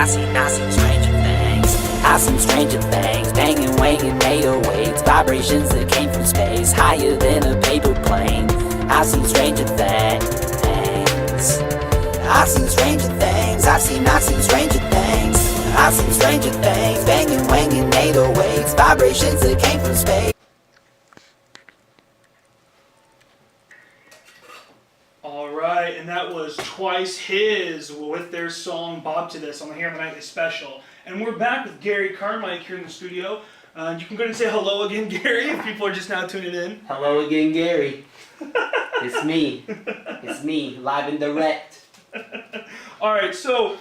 I seen stranger things. I seen stranger things, banging, weighing 808s, vibrations that came from space, higher than a paper plane. I seen stranger things. I seen stranger things. I seen stranger things. I seen stranger things, banging, weighing 808s, vibrations that came from space. Alright, and that was Twice His with their song Bob to This on the Here on the Nightly Special. And we're back with Gary Carmike here in the studio. You can go ahead and say hello again, Gary, if people are just now tuning in. Hello again, Gary. It's me. It's me, live and direct. Alright, so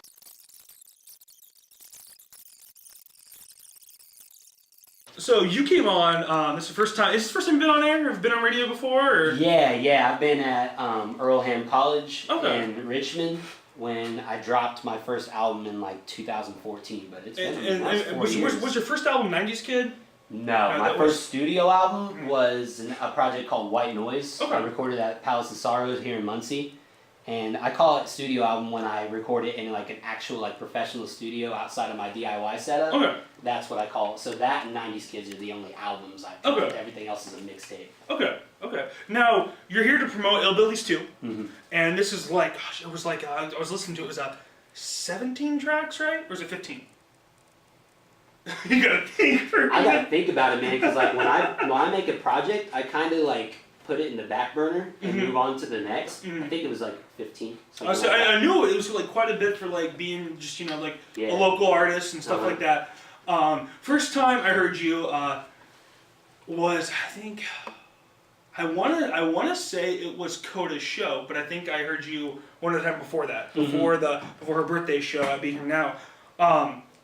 you came on, this is the first time, is this the first time you've been on air? Or have you been on radio before? Or? Yeah, I've been at Earlham College in Richmond when I dropped my first album in like 2014, but it's been was your first album 90s Kid? No, my first studio album was a project called White Noise. Okay. I recorded at Palace of Sorrows here in Muncie. And I call it studio album when I record it in like an actual like professional studio outside of my DIY setup. Okay. That's what I call it. So that and 90s Kids are the only albums I've dropped. Okay. Everything else is a mixtape. Okay. Now, you're here to promote BiLLiES 2. Mm-hmm. And this is like, gosh, it was like, I was listening to it, it was 17 tracks, right? Or is it 15? You gotta think for a minute. I gotta think about it, man, because like when I make a project, I kind of like put it in the back burner and move on to the next. I think it was like 15. I knew it was like quite a bit for like being just, you know, like a local artist and stuff like that. First time I heard you was, I think, I wanna say it was Coda's show, but I think I heard you one of the time before that, before her birthday show at Be Here Now.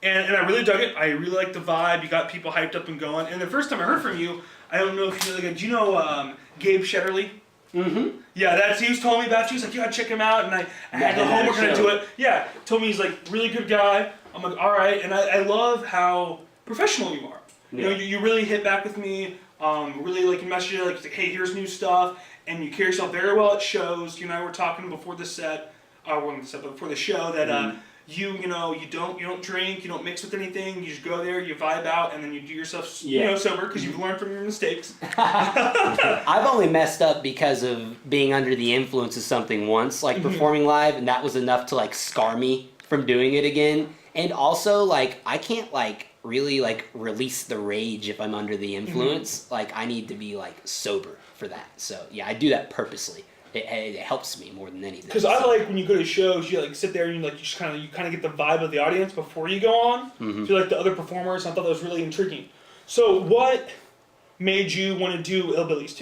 And I really dug it. I really liked the vibe. You got people hyped up and going. And the first time I heard from you, I don't know if you know, do you know Gabe Shetterly? Mm-hmm. Yeah, he was telling me about you. He's like, you gotta check him out. And I had the homework and I do it. Yeah, told me he's like really good guy. I'm like, all right. And I love how professional you are. Yeah. You know, you really hit back with me. Really like you message you like, hey, here's new stuff. And you carry yourself very well at shows. You and I were talking before the set, before the show that. You don't drink, you don't mix with anything, you just go there, you vibe out, and then you do yourself sober because you've learned from your mistakes. I've only messed up because of being under the influence of something once, like performing live, and that was enough to like scar me from doing it again. And also, like, I can't like really like release the rage if I'm under the influence. Like, I need to be like sober for that. So yeah, I do that purposely. It helps me more than anything. Because I like when you go to shows, you like sit there and you kind of get the vibe of the audience before you go on. So like the other performers, I thought that was really intriguing. So what made you want to do BiLLiES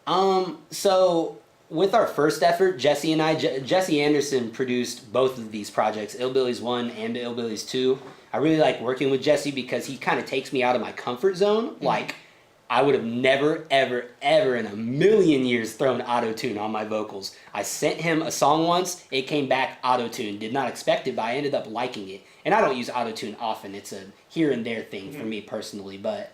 2? So with our first effort, Jesse and I, Jesse Anderson produced both of these projects, BiLLiES 1 and BiLLiES 2. I really like working with Jesse because he kind of takes me out of my comfort zone. Like, I would have never, ever, ever in a million years thrown auto-tune on my vocals. I sent him a song once, it came back auto-tune. Did not expect it, but I ended up liking it. And I don't use auto-tune often, it's a here and there thing for me personally. But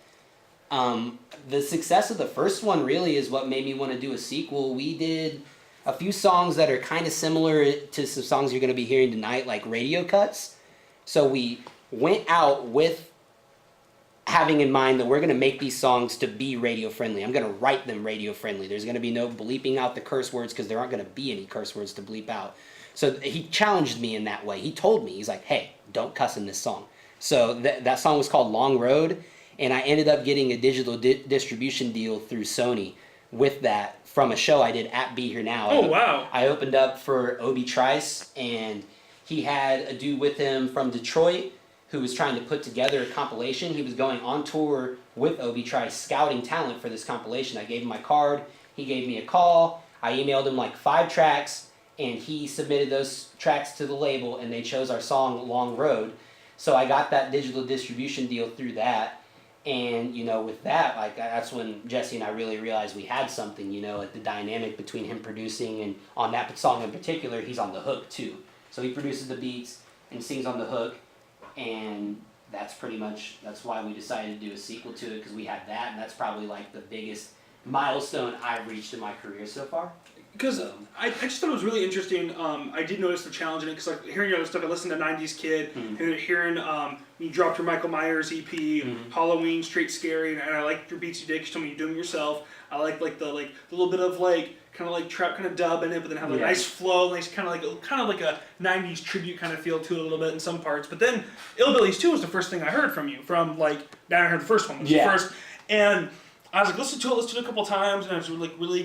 the success of the first one really is what made me want to do a sequel. We did a few songs that are kind of similar to some songs you're going to be hearing tonight, like radio cuts. So we went out with having in mind that we're going to make these songs to be radio friendly. I'm going to write them radio friendly. There's going to be no bleeping out the curse words because there aren't going to be any curse words to bleep out. So he challenged me in that way. He told me, he's like, hey, don't cuss in this song. So that song was called Long Road, and I ended up getting a digital distribution deal through Sony with that from a show I did at Be Here Now. Oh, wow. I opened up for Obi Trice, and he had a dude with him from Detroit who was trying to put together a compilation. He was going on tour with Obi Trice, scouting talent for this compilation. I gave him my card, he gave me a call, I emailed him like 5 tracks, and he submitted those tracks to the label, and they chose our song, Long Road. So I got that digital distribution deal through that, and, you know, with that, like, that's when Jesse and I really realized we had something, you know, like the dynamic between him producing, and on that song in particular, he's on the hook too. So he produces the beats and sings on the hook, and that's why we decided to do a sequel to it, because we had that, and that's probably like the biggest milestone I've reached in my career so far. Because I just thought it was really interesting. I did notice the challenge in it because, like, hearing your other stuff, I listened to 90s Kid, and hearing you dropped your Michael Myers EP, Halloween, Straight Scary, and I liked your beats you did because you told me you do them yourself. I like the little bit of kind of like trap kind of dub in it, but then have a nice flow, nice kind of like a 90s tribute kind of feel to it a little bit in some parts. But then BiLLiES 2 was the first thing I heard from you. From like, now I heard the first one, was the first, and I was like, listen to it a couple times, and I was like really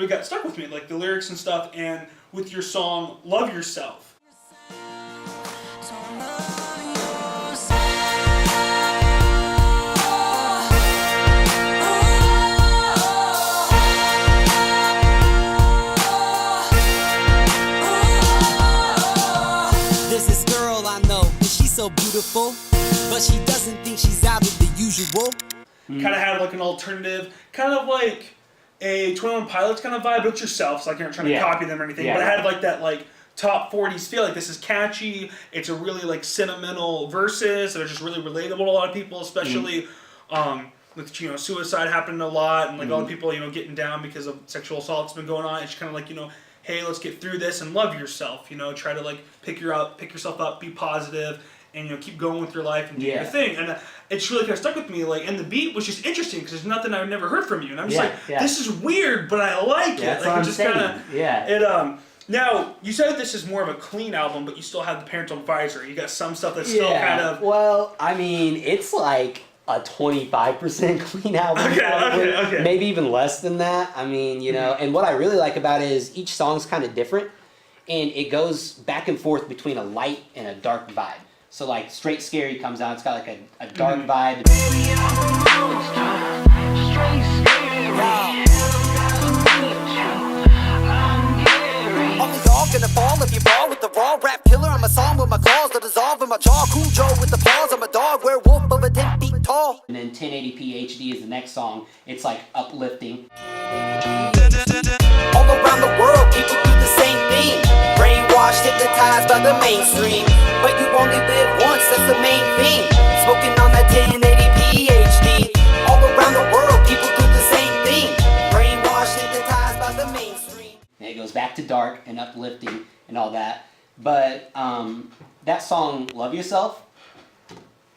got stuck with me, like the lyrics and stuff, and with your song "Love Yourself." There's this girl I know, and she's so beautiful, but she doesn't think she's out of the usual. Kind of had like an alternative, kind of like a 21 Pilots kind of vibe, but it's yourself. So like you're not trying to copy them or anything, but it had like that like top 40s feel. Like this is catchy. It's a really like sentimental verses that are just really relatable to a lot of people, especially with suicide happening a lot, and like all the people getting down because of sexual assault that's been going on. It's kind of like hey, let's get through this and love yourself. Try to like pick yourself up, be positive, and keep going with your life and do your thing. And it's really kind of stuck with me. Like, and the beat was just interesting because there's nothing I've never heard from you. And I'm just this is weird, but I like it. That's like what it just kind of Now you said this is more of a clean album, but you still have the parental advisory. You got some stuff that's still kind of. Well, I mean, it's like a 25% clean album. Okay. Maybe even less than that. I mean, and what I really like about it is each song's kind of different, and it goes back and forth between a light and a dark vibe. So like Straight Scary comes out, it's got like a dark vibe. Gonna fall if you ball with the raw rap killer. I'm a song with my claws that dissolve in my jaw. Cujo with the paws. I'm a dog werewolf over 10 feet tall. And then 1080p HD is the next song. It's like uplifting. All around the world, people do the same thing. Brainwashed, hypnotized by the mainstream. But you only live once, that's the main thing. Smoking on that 1080p HD. All around the world, people do the same thing. Brainwashed, hypnotized by the mainstream. And it goes back to dark and uplifting and all that. But that song, Love Yourself,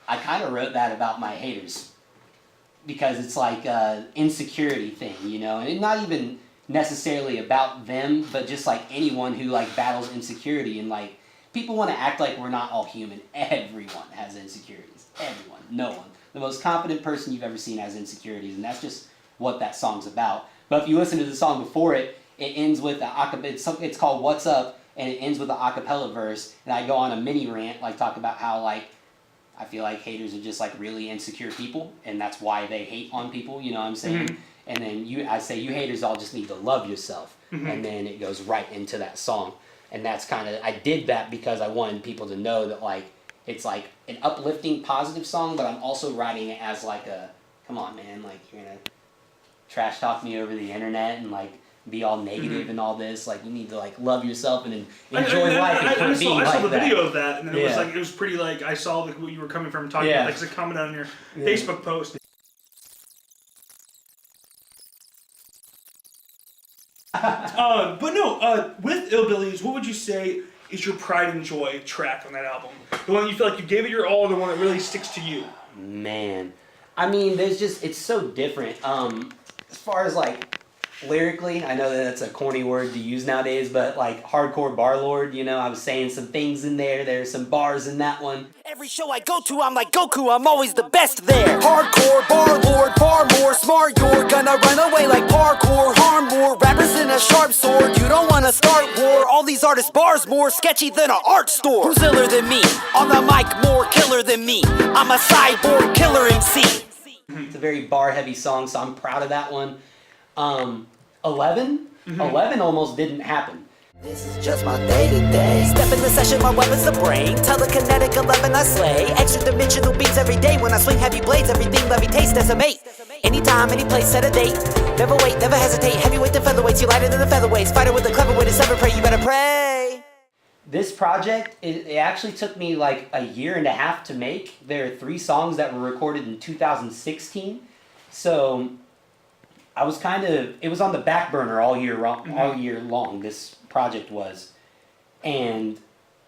I kind of wrote that about my haters. Because it's like an insecurity thing, and it's not even necessarily about them, but just like anyone who like battles insecurity. And like, people want to act like we're not all human. Everyone has insecurities. Everyone. No one. The most confident person you've ever seen has insecurities, and that's just what that song's about. But if you listen to the song before it, it ends with it's called What's Up, and it ends with an acapella verse, and I go on a mini rant, like talk about how like I feel like haters are just like really insecure people, and that's why they hate on people, you know what I'm saying? And then I say you haters all just need to love yourself, and then it goes right into that song. And that's kind of, I did that because I wanted people to know that like it's like an uplifting, positive song, but I'm also writing it as like a, come on man, like you're gonna trash talk me over the internet and like be all negative and all this. Like, you need to like love yourself and enjoy life. And I saw the that. video of that, and then it was pretty like I saw like what you were coming from talking about, like it's a comment on your Facebook post. But no, with BiLLiES, what would you say is your pride and joy track on that album? The one you feel like you gave it your all, the one that really sticks to you? Man, I mean, it's so different. As far as like lyrically, I know that that's a corny word to use nowadays, but like hardcore bar lord, I was saying some things in there. There's some bars in that one. Every show I go to, I'm like Goku, I'm always the best there. Hardcore, bar lord, far more smart. You're gonna run away like parkour. Harm more rappers than a sharp sword. You don't wanna start war. All these artists' bars more sketchy than an art store. Who's iller than me? On the mic, more killer than me. I'm a cyborg killer MC. It's a very bar heavy song, so I'm proud of that one. 11 almost didn't happen. This is just my day-to-day. Step in the session, my weapon's the brain. Telekinetic 11 I slay. Extra dimensional beats every day. When I swing heavy blades, everything levitates, decimate. Anytime, any place, set a date. Never wait, never hesitate. Heavyweight to featherweights, you lighter than the featherweights. Fighter with a clever way to sever prey, you better pray. This project, it actually took me like a year and a half to make. There are 3 songs that were recorded in 2016. So I was it was on the back burner all year long, this project was. And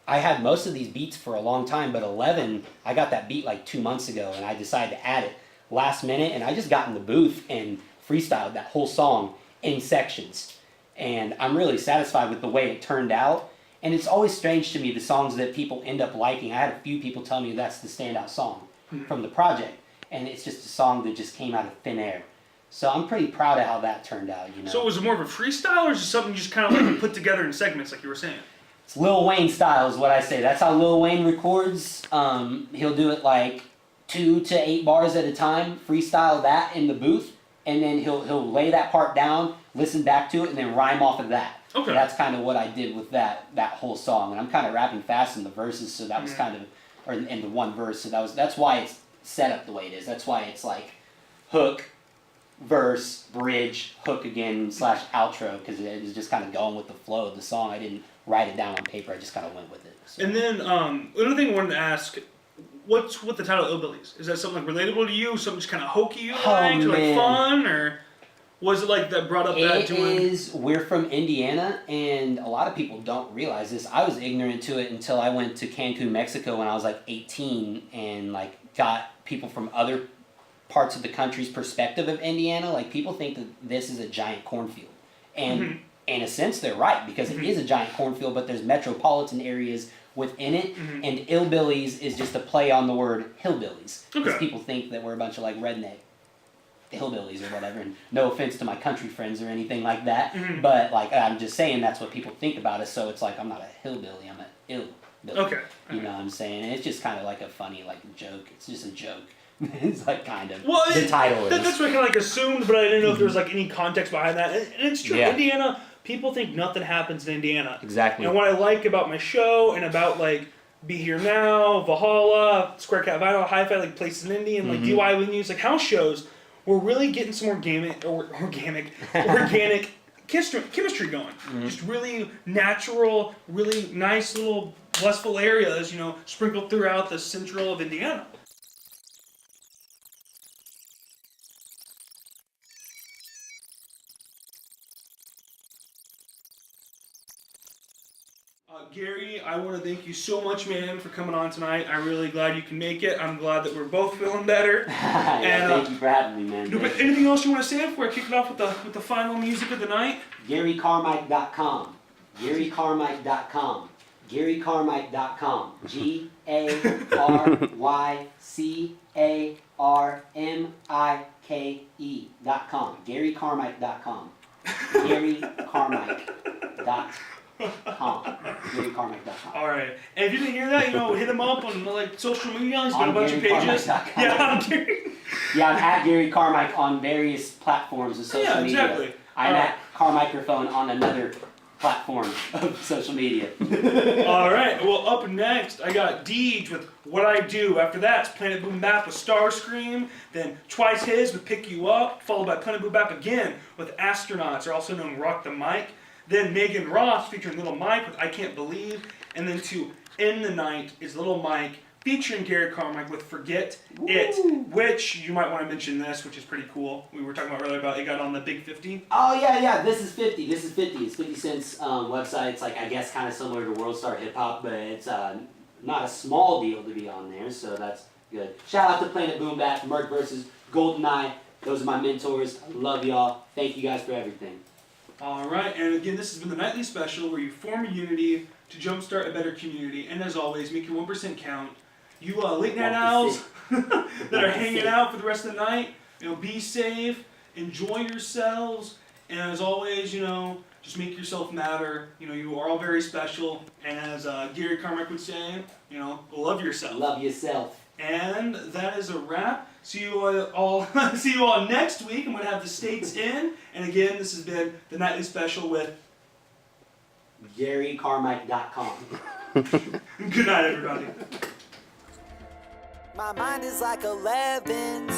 I had most of these beats for a long time, but 11, I got that beat like 2 months ago, and I decided to add it last minute, and I just got in the booth and freestyled that whole song in sections. And I'm really satisfied with the way it turned out. And it's always strange to me, the songs that people end up liking. I had a few people tell me that's the standout song from the project. And it's just a song that just came out of thin air. So I'm pretty proud of how that turned out, you know. So was it more of a freestyle, or is it something you just kind of like put together in segments, like you were saying? It's Lil Wayne style is what I say. That's how Lil Wayne records. He'll do it like 2 to 8 bars at a time, freestyle that in the booth, and then he'll lay that part down, listen back to it, and then rhyme off of that. Okay. So that's kind of what I did with that whole song. And I'm kind of rapping fast in the verses, so that was kind of, or in the one verse, so that's why it's set up the way it is. That's why it's like hook, verse, bridge, hook again, / outro, because it was just kind of going with the flow of the song. I didn't write it down on paper, I just kind of went with it. So. And then, another thing I wanted to ask, what's with the title BiLLiES? Is that something like relatable to you, something just kind of hokey you liked, or like fun, or was it like that brought up that doing? We're from Indiana, and a lot of people don't realize this. I was ignorant to it until I went to Cancun, Mexico when I was like 18, and like got people from other parts of the country's perspective of Indiana. Like, people think that this is a giant cornfield, and in a sense they're right, because it is a giant cornfield, but there's metropolitan areas within it, and ILLBiLLiES is just a play on the word hillbillies, because people think that we're a bunch of like redneck hillbillies or whatever, and no offense to my country friends or anything like that, but like, I'm just saying that's what people think about us. So it's like, I'm not a hillbilly, I'm an ILLBilly. Okay. You know what I'm saying? And it's just kind of like a funny like joke. It's just a joke. It's like kind of the title is. That's what I kind of like assumed, but I didn't know if there was like any context behind that. And it's true, Indiana, people think nothing happens in Indiana. Exactly. And what I like about my show and about like Be Here Now, Valhalla, Square Cat Vinyl, Hi-Fi, like places in Indy, and like DIY with News, like house shows, we're really getting some organic chemistry going. Just really natural, really nice little blissful areas, you know, sprinkled throughout the central of Indiana. Gary, I want to thank you so much, man, for coming on tonight. I'm really glad you can make it. I'm glad that we're both feeling better. Thank you for having me, man. Anything else you want to say before I kick it off with the final music of the night? GaryCarmike.com. GaryCarmike.com. GaryCarmike.com. GaryCarmike.com. GaryCarmike.com. GaryCarmike.com. GaryCarmike.com. All right. And if you didn't hear that, you know, hit him up on like social media. He's got a bunch of pages. I'm Gary. Yeah, I'm at Gary Carmike on various platforms of social media. Yeah, exactly. I'm at Carmicrophone on another platform of social media. All right. Well, up next, I got Deej with What I Do. After that, it's Planet Boom Bap with Starscream. Then Twice His with Pick You Up, followed by Planet Boom Bap again with Astronauts, or also known Rock the Mic. Then Megan Ross featuring Little Mike with I Can't Believe. And then to end the night is Little Mike featuring Gary Carmike with Forget It, which you might want to mention this, which is pretty cool. We were talking about earlier about it got on the Big 50. Oh, yeah, this is 50. It's 50 Cent's website. It's like, I guess, kind of similar to World Star Hip Hop, but it's not a small deal to be on there, so that's good. Shout out to Planet Boom Bap, Merc versus GoldenEye. Those are my mentors. Love y'all. Thank you guys for everything. All right, and again, this has been the nightly special where you form a unity to jumpstart a better community. And as always, make your 1% count. You late night owls that are hanging out for the rest of the night, you know, be safe, enjoy yourselves, and as always, you know, just make yourself matter. You know, you are all very special, and as Gary Carmike would say, you know, love yourself. Love yourself. And that is a wrap. See you all next week. I'm going to have the states in. And again, this has been the nightly special with GaryCarmike.com. Good night, everybody. My mind is like 11s.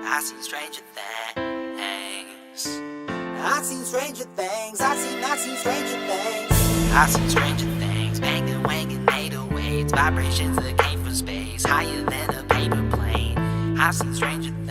I seen stranger things. I seen stranger things. I seen stranger things. I seen stranger things. Banging, wanging, 808s. Vibrations that came from space. Higher than a paper plane. I've seen stranger things.